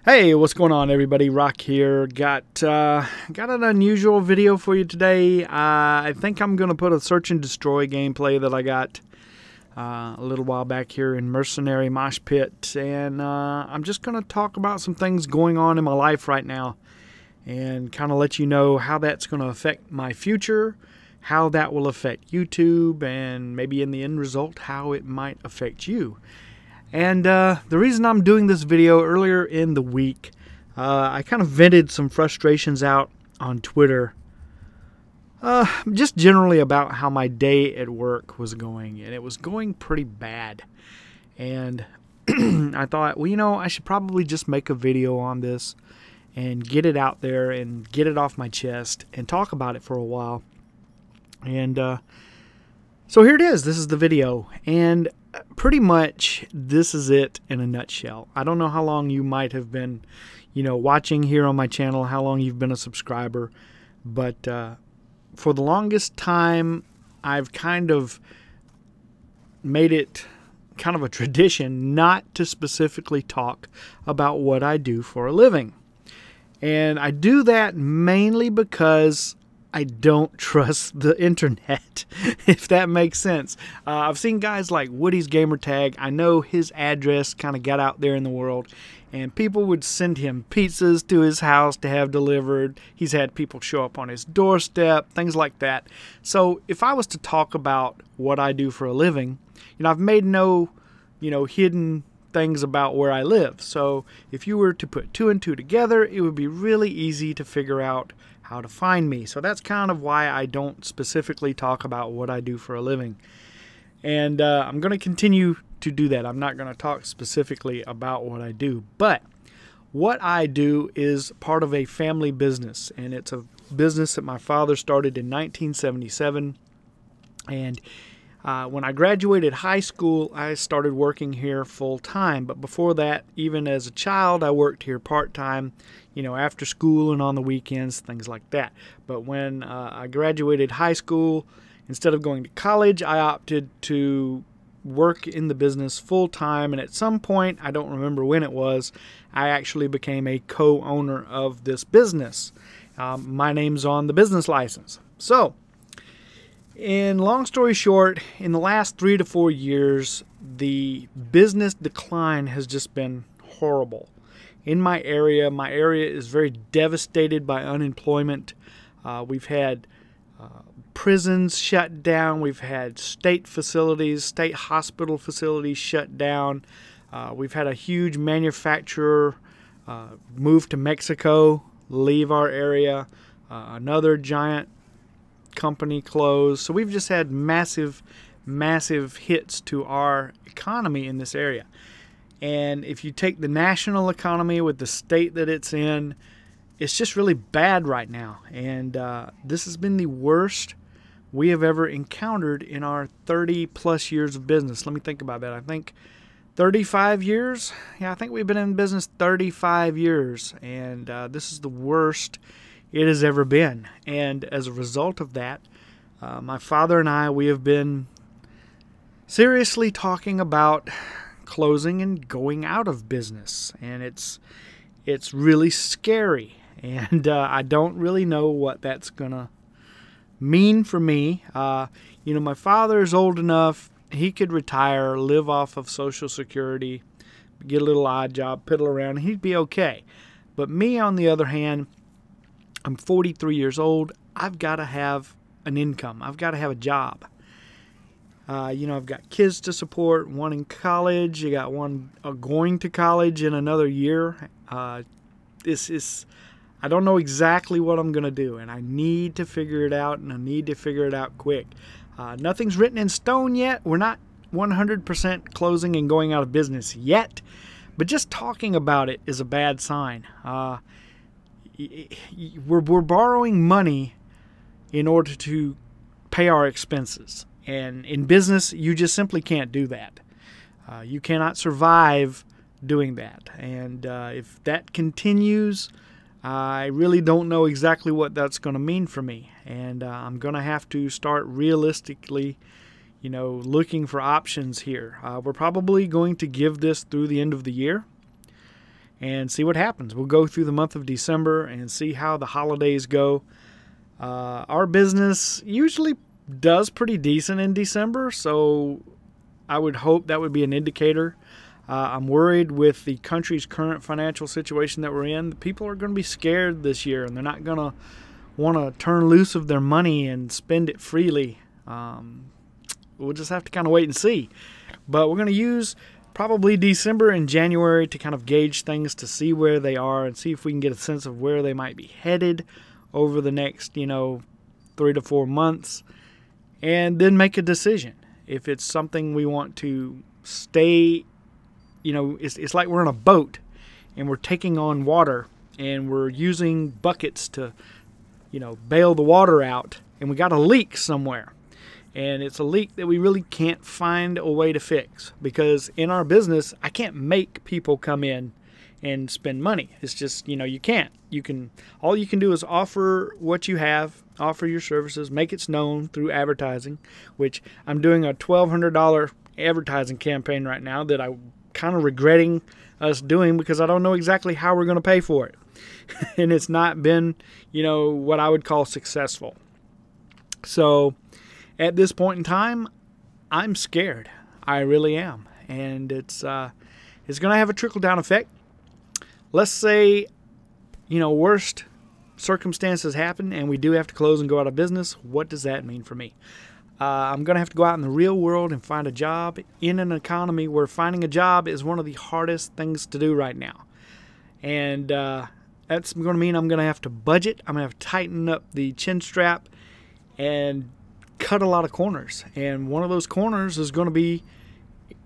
Hey, what's going on, everybody? Rock here. Got an unusual video for you today. I think I'm going to put a search and destroy gameplay that I got a little while back here in Mercenary Mosh Pit, and I'm just going to talk about some things going on in my life right now and kind of let you know how that's going to affect my future, how that will affect YouTube, and maybe in the end result, how it might affect you. And the reason I'm doing this video earlier in the week, I kind of vented some frustrations out on Twitter, just generally about how my day at work was going, and it was going pretty bad. And I thought, well, you know, I should probably just make a video on this and get it out there and get it off my chest and talk about it for a while. And so here it is. This is the video, and pretty much this is it in a nutshell. I don't know how long you might have been, watching here on my channel, how long you've been a subscriber, but for the longest time, I've kind of made it kind of a tradition not to specifically talk about what I do for a living. And I do that mainly because I don't trust the internet, if that makes sense. I've seen guys like Woody's Gamertag. I know his address kind of got out there in the world, and people would send him pizzas to his house to have delivered. He's had people show up on his doorstep, things like that. So if I was to talk about what I do for a living, I've made no, hidden things about where I live. So if you were to put two and two together, it would be really easy to figure out how to find me. So that's kind of why I don't specifically talk about what I do for a living. And I'm going to continue to do that. I'm not going to talk specifically about what I do. But what I do is part of a family business. And it's a business that my father started in 1977. And when I graduated high school, I started working here full time. But before that, even as a child, I worked here part time, after school and on the weekends, things like that. But when I graduated high school, instead of going to college, I opted to work in the business full time. And at some point, I don't remember when it was, I actually became a co-owner of this business. My name's on the business license. So, in long story short, in the last 3 to 4 years, the business decline has just been horrible. In my area is very devastated by unemployment. We've had prisons shut down. We've had state facilities, state hospital facilities shut down. We've had a huge manufacturer move to Mexico, leave our area. Another giant company closed. So we've just had massive hits to our economy in this area. And if you take the national economy with the state that it's in, it's just really bad right now. And this has been the worst we have ever encountered in our 30 plus years of business. Let me think about that. I think 35 years. Yeah, I think we've been in business 35 years. And this is the worst it has ever been. And as a result of that, my father and I, we have been seriously talking about closing and going out of business. And it's really scary. And I don't really know what that's going to mean for me. My father is old enough, he could retire, live off of Social Security, get a little odd job, piddle around, and he'd be okay. But me, on the other hand, I'm 43 years old. I've got to have an income. I've got to have a job. I've got kids to support, one in college. You got one going to college in another year. I don't know exactly what I'm going to do, and I need to figure it out, and I need to figure it out quick. Nothing's written in stone yet. We're not 100% closing and going out of business yet, but just talking about it is a bad sign. We're borrowing money in order to pay our expenses. And in business, you just simply can't do that. You cannot survive doing that. And if that continues, I really don't know exactly what that's going to mean for me. And I'm going to have to start realistically, looking for options here. We're probably going to give this through the end of the year. and see what happens. We'll go through the month of December and see how the holidays go. Our business usually does pretty decent in December, so I would hope that would be an indicator. I'm worried with the country's current financial situation that we're in. People are going to be scared this year, and they're not going to want to turn loose of their money and spend it freely. We'll just have to kind of wait and see. But we're going to use probably December and January to kind of gauge things, to see where they are and see if we can get a sense of where they might be headed over the next, 3 to 4 months, and then make a decision. If it's something we want to stay, it's like we're in a boat and we're taking on water and we're using buckets to, bail the water out, and we got a leak somewhere. And it's a leak that we really can't find a way to fix, because in our business, I can't make people come in and spend money. It's just, you can't. All you can do is offer what you have, offer your services, make it known through advertising, which I'm doing a $1,200 advertising campaign right now that I'm kind of regretting us doing, because I don't know exactly how we're going to pay for it. And it's not been, what I would call successful. So at this point in time, I'm scared. I really am. And it's going to have a trickle-down effect. Let's say, worst circumstances happen and we do have to close and go out of business. What does that mean for me? I'm going to have to go out in the real world and find a job in an economy where finding a job is one of the hardest things to do right now. And that's going to mean I'm going to have to budget. I'm going to have to tighten up the chin strap and cut a lot of corners. And one of those corners is going to be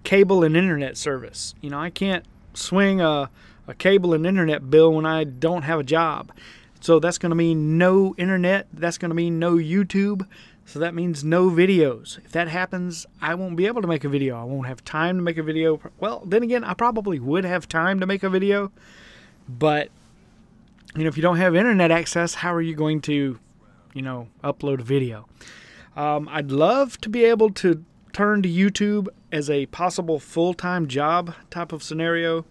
cable and internet service. I can't swing a cable and internet bill when I don't have a job. So that's going to mean no internet. That's going to mean no YouTube. So that means no videos. If that happens, I won't be able to make a video. I won't have time to make a video. Well, then again, I probably would have time to make a video. But, if you don't have internet access, how are you going to, upload a video? I'd love to be able to turn to YouTube as a possible full-time job type of scenario.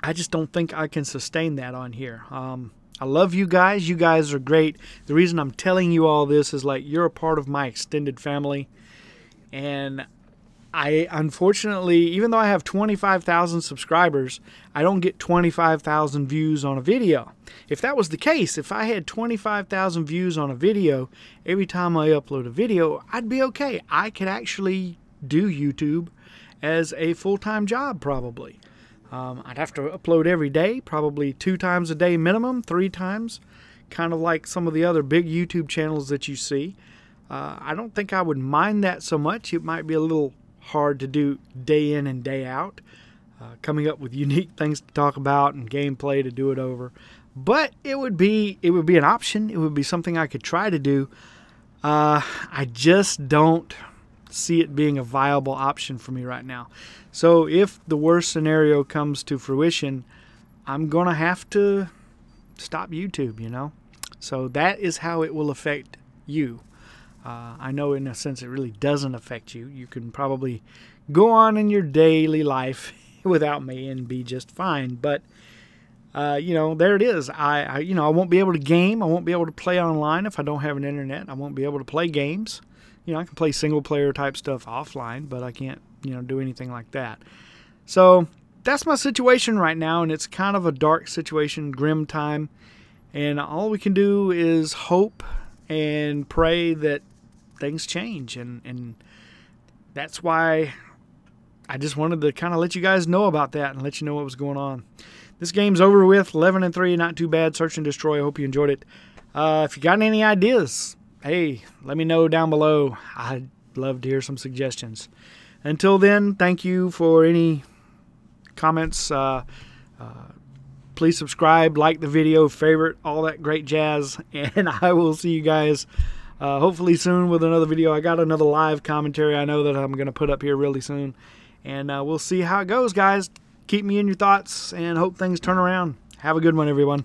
I just don't think I can sustain that on here. I love you guys. You guys are great. The reason I'm telling you all this is you're a part of my extended family. And I, unfortunately, even though I have 25,000 subscribers, I don't get 25,000 views on a video. If that was the case, if I had 25,000 views on a video every time I upload a video, I'd be okay. I could actually do YouTube as a full-time job probably. I'd have to upload every day, probably 2 times a day minimum, 3 times, kind of like some of the other big YouTube channels that you see. I don't think I would mind that so much. It might be a little hard to do day in and day out, coming up with unique things to talk about and gameplay to do it over. But it would be an option. It would be something I could try to do. I just don't see it being a viable option for me right now. So if the worst scenario comes to fruition, I'm going to have to stop YouTube, So that is how it will affect you. I know in a sense it really doesn't affect you. You can probably go on in your daily life without me and be just fine. But, there it is. I won't be able to game. I won't be able to play online if I don't have an internet. I won't be able to play games. I can play single player type stuff offline, but I can't, do anything like that. So that's my situation right now, and it's kind of a dark situation, grim time. And all we can do is hope and pray that things change. And that's why I just wanted to kind of let you guys know about that and let you know what was going on. This game's over with, 11-3, not too bad. Search and destroy. I hope you enjoyed it. If you got any ideas, hey, let me know down below. I'd love to hear some suggestions. Until then, thank you for any comments. Please subscribe, like the video, favorite, all that great jazz. And I will see you guys hopefully soon with another video. I got another live commentary I know that I'm going to put up here really soon. And we'll see how it goes, guys. Keep me in your thoughts and hope things turn around. Have a good one, everyone.